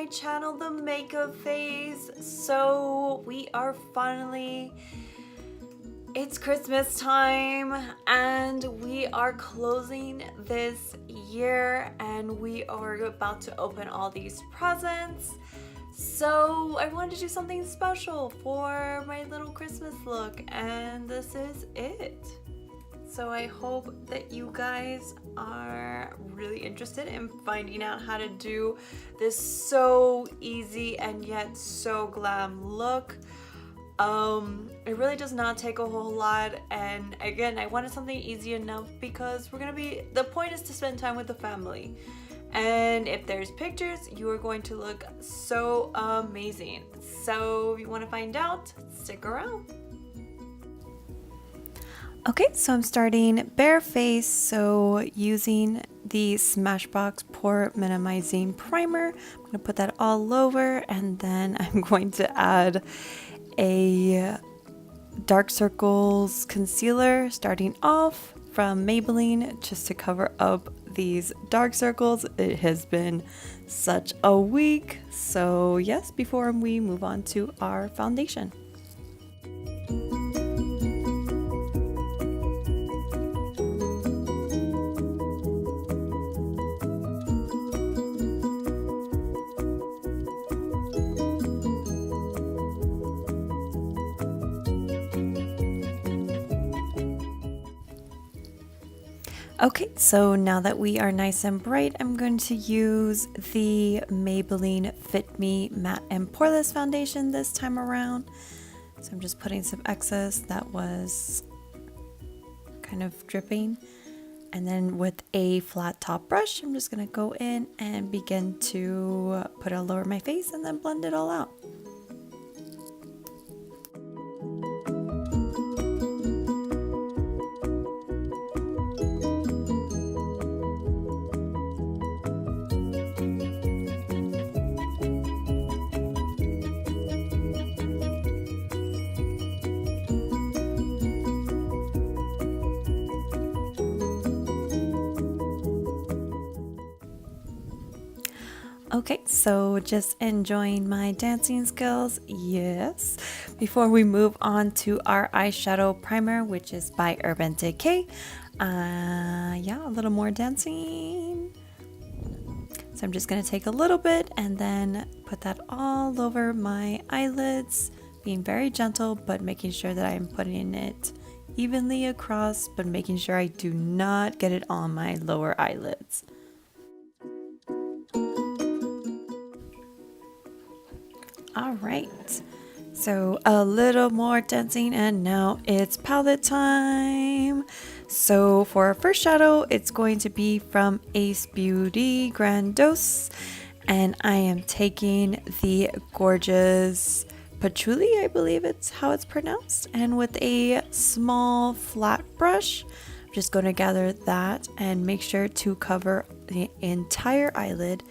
my channel, The Makeup Phase. So we are finally, it's Christmas time and we are closing this year and we are about to open all these presents. So I wanted to do something special for my little Christmas look, and this is it. So I hope that you guys are really interested in finding out how to do this so easy and yet so glam look. It really does not take a whole lot, and again, I wanted something easy enough because the point is to spend time with the family. And if there's pictures, you are going to look so amazing. So if you want to find out, stick around. Okay, so I'm starting bare face, so using the Smashbox Pore Minimizing Primer. I'm going to put that all over, and then I'm going to add a dark circles concealer starting off from Maybelline just to cover up these dark circles. It has been such a week, so yes, before we move on to our foundation. Okay, so now that we are nice and bright, I'm going to use the Maybelline Fit Me Matte and Poreless foundation this time around. So I'm just putting some excess that was kind of dripping. And then with a flat top brush, I'm just going to go in and begin to put it all over my face and then blend it all out. Okay, so just enjoying my dancing skills, yes. Before we move on to our eyeshadow primer, which is by Urban Decay. Yeah, a little more dancing. So I'm just gonna take a little bit and then put that all over my eyelids, being very gentle, but making sure that I'm putting it evenly across, but making sure I do not get it on my lower eyelids. All right, so a little more dancing and now it's palette time. So for our first shadow, it's going to be from Ace Beauty Grandoise, and I am taking the gorgeous Patchouli, I believe it's how it's pronounced, and with a small flat brush, I'm just going to gather that and make sure to cover the entire eyelid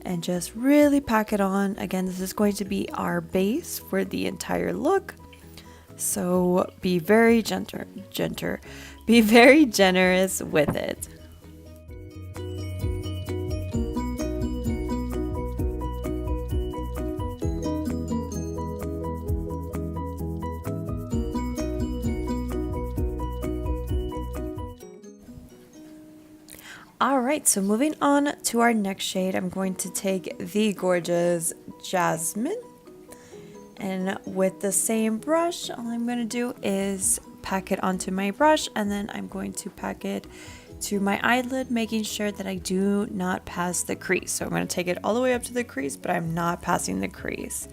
and just really pack it on. Again, this is going to be our base for the entire look, so be very be very generous with it. Alright, so moving on to our next shade, I'm going to take the gorgeous Jasmine, and with the same brush, all I'm going to do is pack it onto my brush, and then I'm going to pack it to my eyelid, making sure that I do not pass the crease. So I'm going to take it all the way up to the crease, but I'm not passing the crease.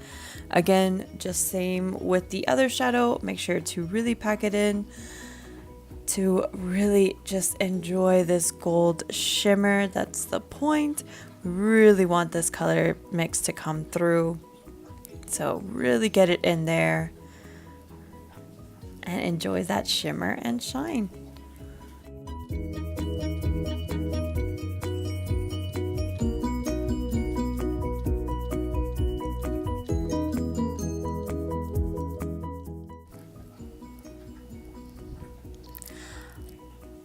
Again, just same with the other shadow, make sure to really pack it in to really just enjoy this gold shimmer. That's the point. We really want this color mix to come through, so really get it in there and enjoy that shimmer and shine.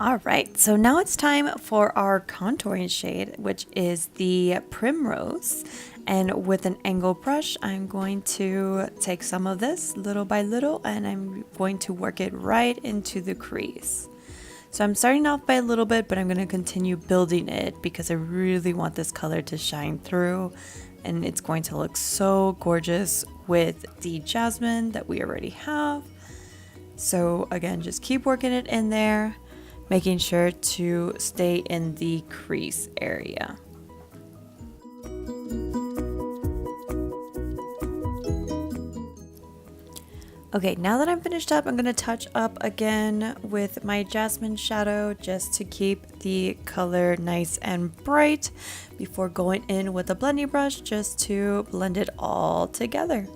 All right, so now it's time for our contouring shade, which is the Primrose. And with an angle brush, I'm going to take some of this little by little and I'm going to work it right into the crease. So I'm starting off by a little bit, but I'm going to continue building it because I really want this color to shine through, and it's going to look so gorgeous with the Jasmine that we already have. So again, just keep working it in there, making sure to stay in the crease area. Okay, now that I'm finished up, I'm going to touch up again with my Jasmine shadow just to keep the color nice and bright before going in with a blending brush just to blend it all together.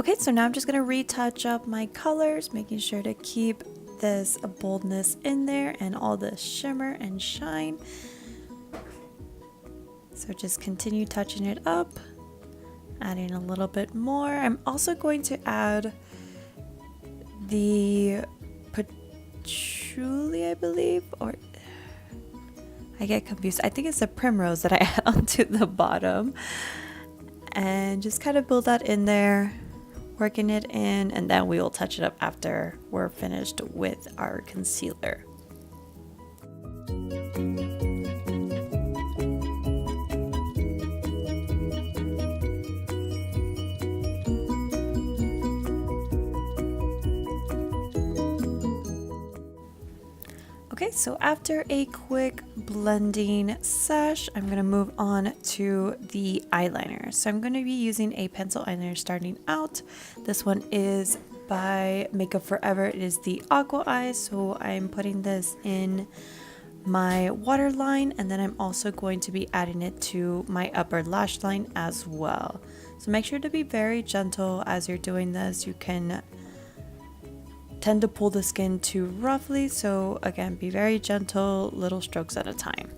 Okay, so now I'm just going to retouch up my colors, making sure to keep this boldness in there and all the shimmer and shine. So just continue touching it up, adding a little bit more. I'm also going to add the Patchouli, I believe, or I get confused. I think it's the Primrose that I add onto the bottom, and just kind of build that in there, working it in, and then we will touch it up after we're finished with our concealer. Okay, so after a quick blending sesh, I'm going to move on to the eyeliner. So I'm going to be using a pencil eyeliner starting out. This one is by Makeup Forever. It is the Aqua Eye, so I'm putting this in my waterline, and then I'm also going to be adding it to my upper lash line as well. So make sure to be very gentle as you're doing this. You can tend to pull the skin too roughly, so again, be very gentle, little strokes at a time.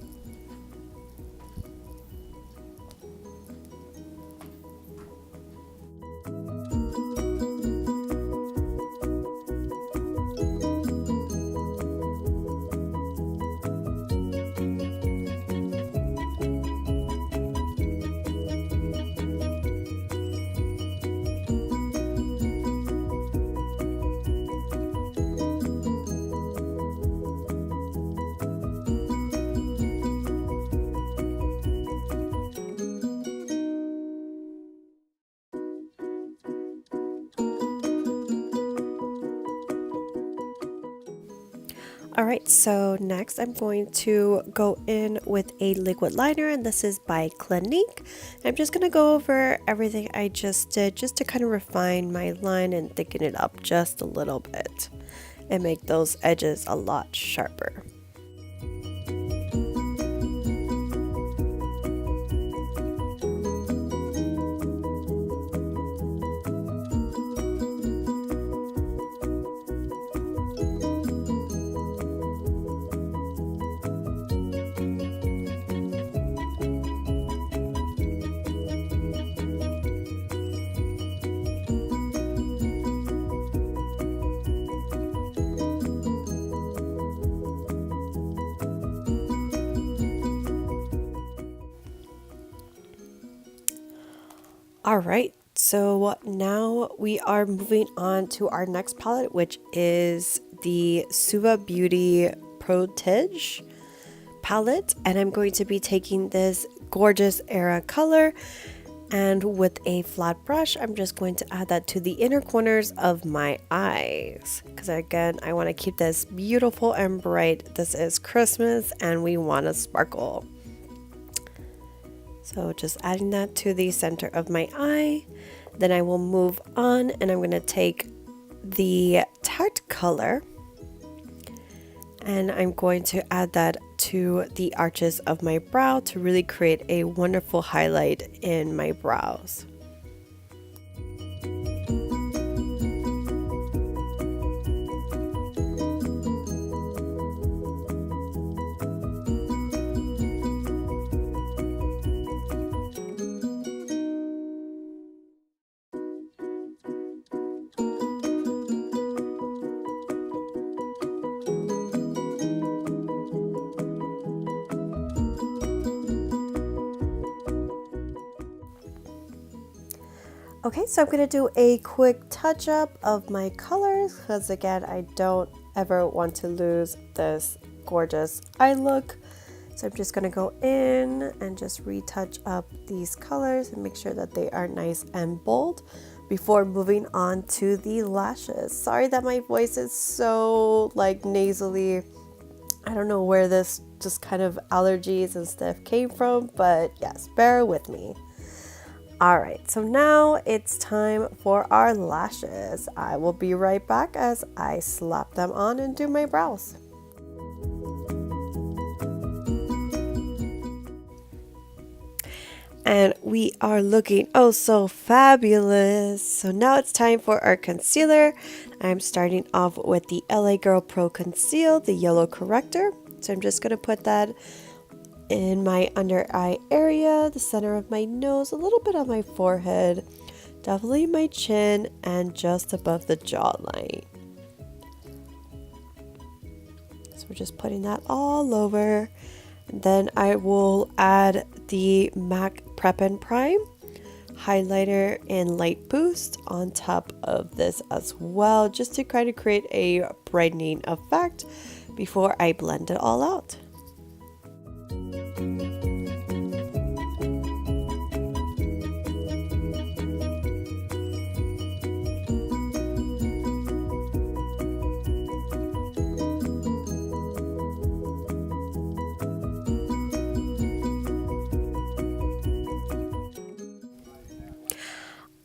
Alright, so next I'm going to go in with a liquid liner, and this is by Clinque. I'm just going to go over everything I just did just to kind of refine my line and thicken it up just a little bit and make those edges a lot sharper. Alright, so now we are moving on to our next palette, which is the Suva Beauty Protege palette, and I'm going to be taking this gorgeous Era color, and with a flat brush I'm just going to add that to the inner corners of my eyes, because again I want to keep this beautiful and bright. This is Christmas and we want to sparkle. So just adding that to the center of my eye. Then I will move on and I'm going to take the Tact color and I'm going to add that to the arches of my brow to really create a wonderful highlight in my brows. Okay, so I'm going to do a quick touch up of my colors because again, I don't ever want to lose this gorgeous eye look. So I'm just going to go in and just retouch up these colors and make sure that they are nice and bold before moving on to the lashes. Sorry that my voice is so like nasally. I don't know where this just kind of allergies and stuff came from, but yes, bear with me. All right, so now it's time for our lashes. I will be right back as I slap them on and do my brows. And we are looking oh so fabulous. So now it's time for our concealer. I'm starting off with the LA Girl Pro Conceal, the yellow corrector. So I'm just gonna put that in my under eye area, the center of my nose, a little bit on my forehead, definitely my chin, and just above the jawline. So we're just putting that all over. And then I will add the MAC Prep and Prime highlighter in Light Boost on top of this as well, just to kind of create a brightening effect before I blend it all out.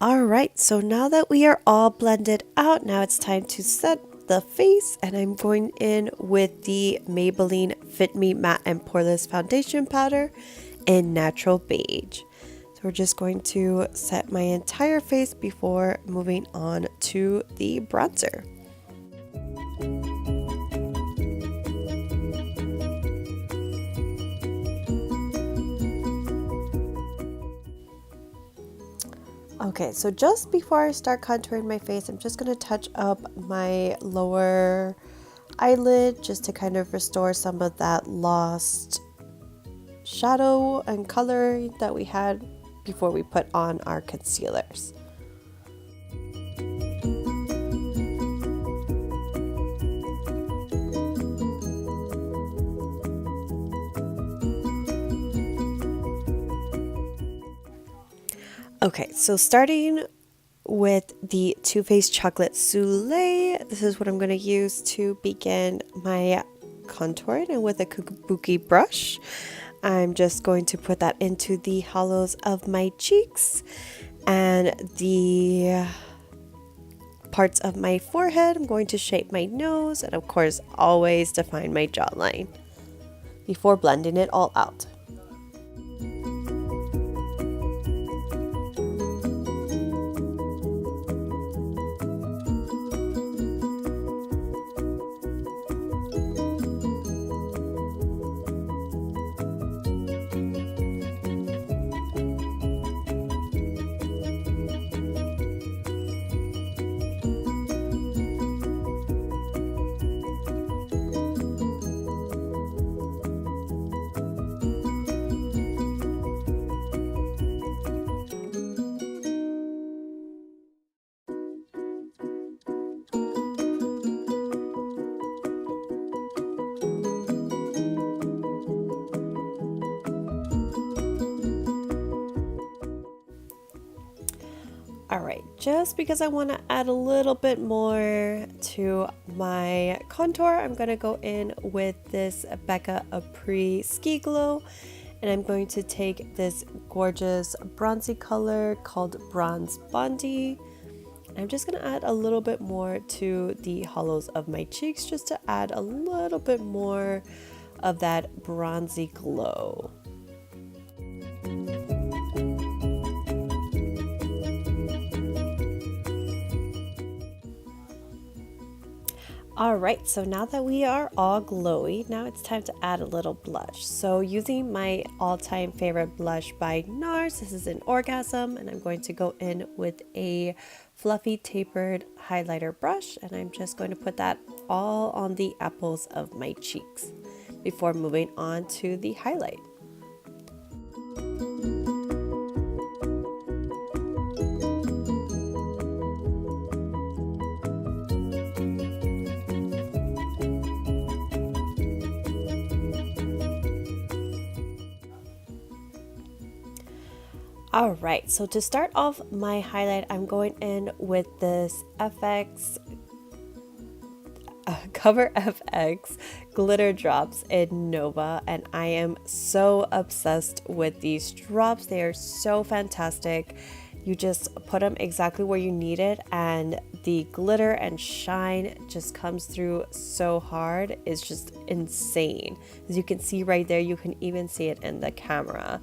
Alright, so now that we are all blended out, now it's time to set the face, and I'm going in with the Maybelline Fit Me Matte and Poreless Foundation Powder in Natural Beige. So we're just going to set my entire face before moving on to the bronzer. Okay, so just before I start contouring my face, I'm just going to touch up my lower eyelid just to kind of restore some of that lost shadow and color that we had before we put on our concealers. Okay, so starting with the Too Faced Chocolate Soleil, this is what I'm going to use to begin my contouring, and with a kabuki brush, I'm just going to put that into the hollows of my cheeks and the parts of my forehead. I'm going to shape my nose and of course always define my jawline before blending it all out. Alright, just because I want to add a little bit more to my contour, I'm going to go in with this Becca Apres Ski Glow, and I'm going to take this gorgeous bronzy color called Bronze Bondi. I'm just going to add a little bit more to the hollows of my cheeks just to add a little bit more of that bronzy glow. Alright, so now that we are all glowy, now it's time to add a little blush. So using my all-time favorite blush by Nars, this is an Orgasm, and I'm going to go in with a fluffy tapered highlighter brush, and I'm just going to put that all on the apples of my cheeks before moving on to the highlight. All right, so to start off my highlight, I'm going in with this CoverFx glitter drops in Nova, and I am so obsessed with these drops. They are so fantastic. You just put them exactly where you need it, and the glitter and shine just comes through so hard. It's just insane. As you can see right there, you can even see it in the camera.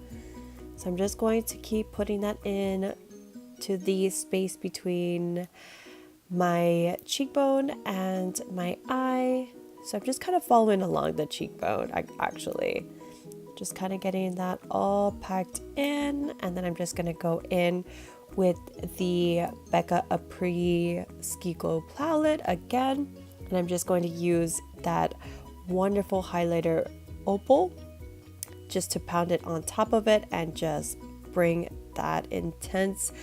So I'm just going to keep putting that in to the space between my cheekbone and my eye. So I'm just kind of following along the cheekbone, actually. Just kind of getting that all packed in, and then I'm just going to go in with the Becca Apres Ski Glow palette again, and I'm just going to use that wonderful highlighter Opal just to pound it on top of it and just bring that intense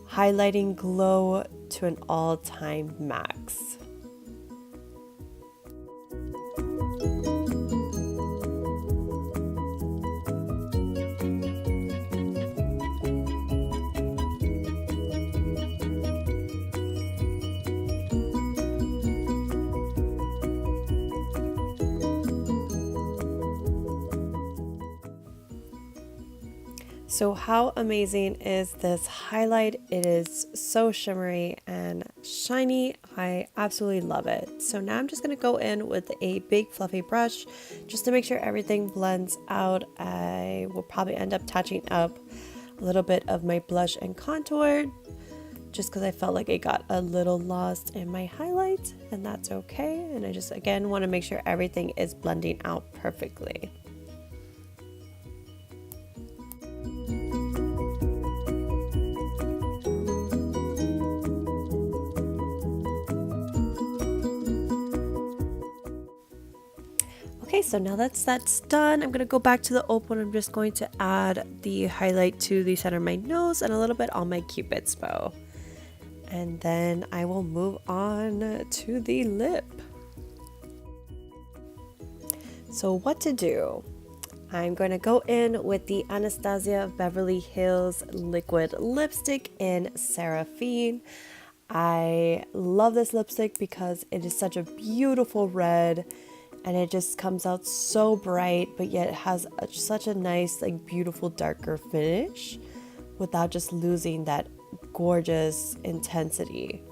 highlighting glow to an all-time max. So how amazing is this highlight? It is so shimmery and shiny. I absolutely love it. So now I'm just going to go in with a big fluffy brush just to make sure everything blends out. I will probably end up touching up a little bit of my blush and contour just because I felt like it got a little lost in my highlight, and that's okay. And I just again want to make sure everything is blending out perfectly. Okay, so now that's done, I'm going to go back to the Opal, and I'm just going to add the highlight to the center of my nose and a little bit on my Cupid's bow. And then I will move on to the lip. So what to do? I'm going to go in with the Anastasia Beverly Hills liquid lipstick in Seraphine. I love this lipstick because it is such a beautiful red, and it just comes out so bright, but yet it has such a nice, like, beautiful darker finish without just losing that gorgeous intensity.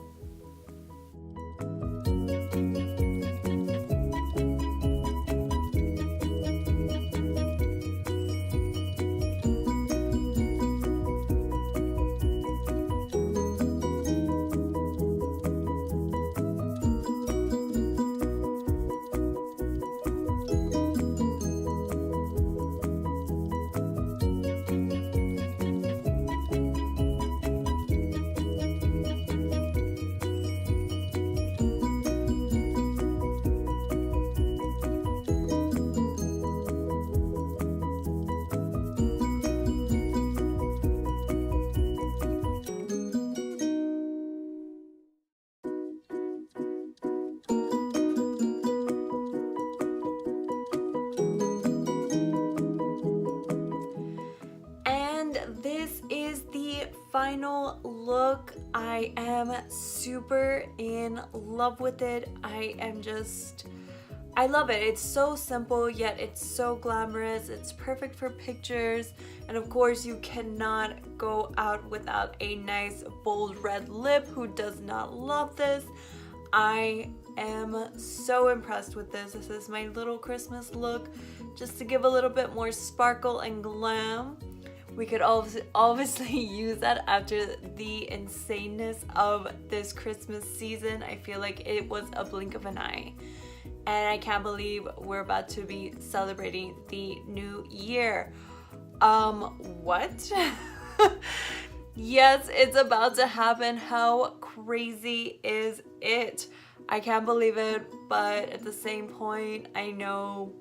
Final look. I am super in love with it. I love it. It's so simple, yet it's so glamorous. It's perfect for pictures, and of course you cannot go out without a nice bold red lip. Who does not love this? I am so impressed with this. This is my little Christmas look, just to give a little bit more sparkle and glam. We could obviously use that after the insaneness of this Christmas season. I feel like it was a blink of an eye. And I can't believe we're about to be celebrating the new year. What? Yes, it's about to happen. How crazy is it? I can't believe it, but at the same point, I know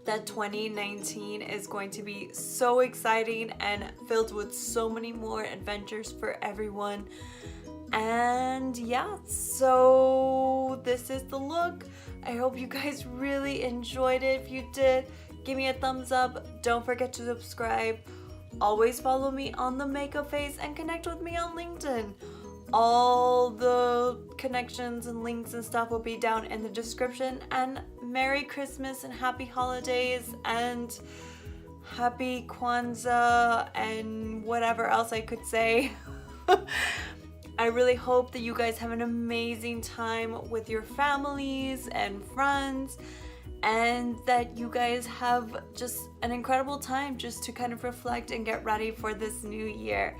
that 2019 is going to be so exciting and filled with so many more adventures for everyone. And yeah, so this is the look. I hope you guys really enjoyed it. If you did, give me a thumbs up. Don't forget to subscribe. always follow me on Themakeupphase and connect with me on LinkedIn. All the connections and links and stuff will be down in the description. And Merry Christmas and Happy Holidays and Happy Kwanzaa and whatever else I could say. I really hope that you guys have an amazing time with your families and friends, and that you guys have just an incredible time just to kind of reflect and get ready for this new year.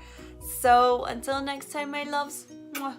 So until next time, my loves, mwah.